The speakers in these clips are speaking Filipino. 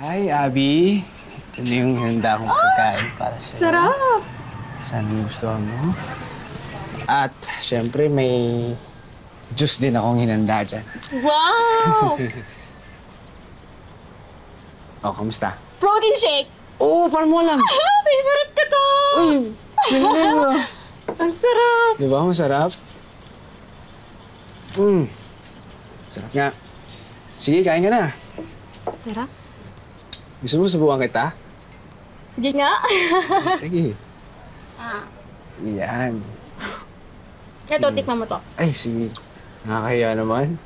Hi, Abby. Ito na yung handa kong pagkain para sa'yo. Sarap! Sana gustuhan mo. At, syempre, may juice din akong hinanda dyan. Wow! Oh, kamusta? Protein shake! Oo, parang mo lang. Favorite ko to! Uy, sinabi mo. Ang sarap! Di ba, masarap? Sarap nga. Sige, kain ka na. Tara. Gusto mo subukan kita? Sige nga. Sige. Ah. Yan. Ito, tikman mo to. Ay, sige. Nakakahiya naman.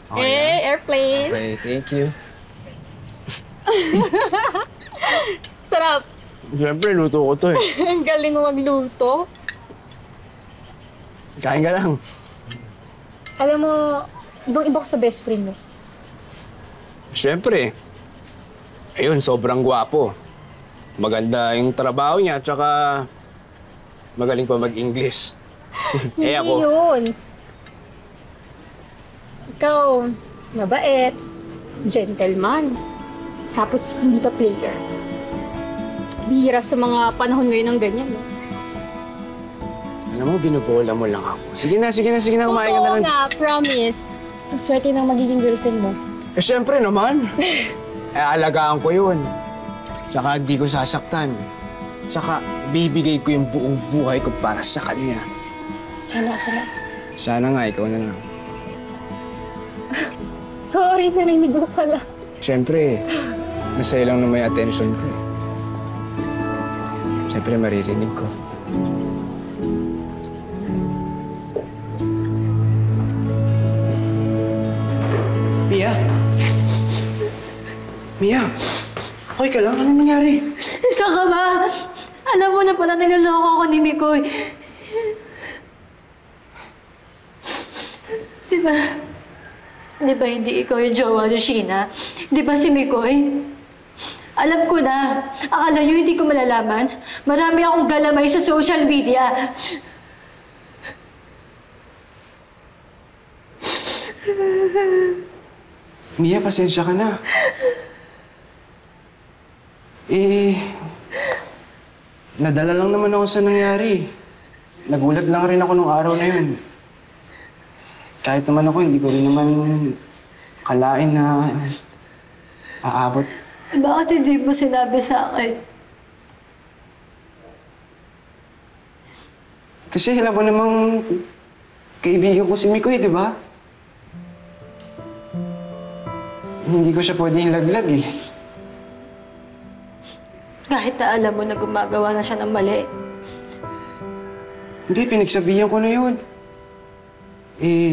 Okay na? Airplane. Okay, thank you. Sarap. Siyempre, luto ko to eh. Ang galing mo magluto. Kain ka lang. Alam mo, ibang-iba ko sa best friend mo. Siyempre. Ayun, sobrang gwapo. Maganda yung trabaho niya, at saka magaling pa mag-English. Hindi ako. yun. Ikaw, mabait, gentleman, tapos hindi pa player. Bihira sa mga panahon ngayon ng ganyan. No? Alam mo, binubola mo lang ako. Sige na, kumain ka na Totoo lang. nga, promise. Ang swerte ng magiging girlfriend mo. Eh, siyempre naman. Alagaan ko yun. Tsaka di ko sasaktan. Tsaka bibigay ko yung buong buhay ko para sa kanya. Sana. Sana nga, ikaw na lang. Sorry, narinig ko pala. Siyempre, nasa'yo lang na may attention ko eh. Siyempre, maririnig ko. Mia? Mia? Okay ka lang? Anong nangyari? Saan ka ba? Alam mo na pala niloloko ako ni Mikoy. Di ba? Di ba hindi ikaw yung jowa ni Sheena? Di ba si Mikoy? Alam ko na. Akala niyo hindi ko malalaman? Marami akong galamay sa social media. Mia, pasensya ka na. Nadala lang naman ako sa nangyari. Nagulat lang rin ako nung araw na yun. Kahit naman ako, hindi ko rin naman kalain na aabot. Bakit hindi mo sinabi sa akin? Kasi alam mo namang kaibigan ko si Mikoy, di ba? Hindi ko siya pwedeng laglag eh. Kahit na alam mo na gumagawa na siya ng mali. Hindi, pinagsabihan ko na yun.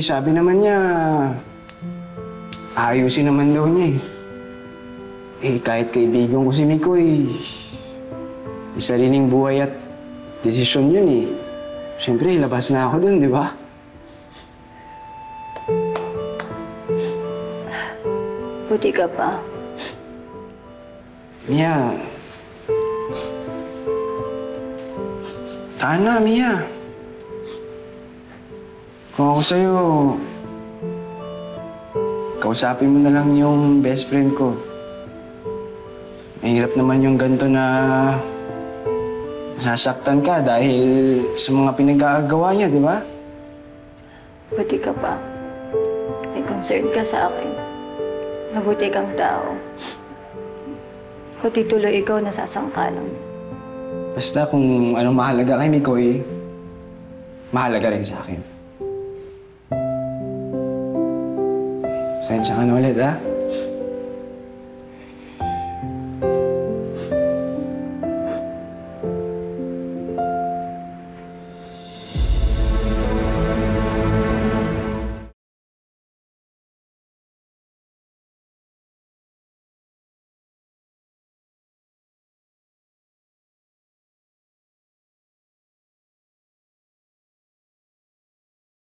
Sabi naman niya, ayusin naman daw niya eh. Kahit kaibigan ko si Mikoy, sariling buhay at desisyon yun eh. Siyempre, labas na ako dun, di ba? Buti ka pa. Mia. Tana, Mia. Kung ako sa'yo, kausapin mo na lang yung best friend ko. Mahirap naman yung ganito na sasaktan ka dahil sa mga pinagkakagawa niya, di ba? Buti ka pa. May concern ka sa akin. Mabuti kang tao. Buti tuloy ikaw nasasangkalang. Basta kung anong mahalaga kay Mikoy, mahalaga rin sa akin. Pasensya ka na ulit, ha?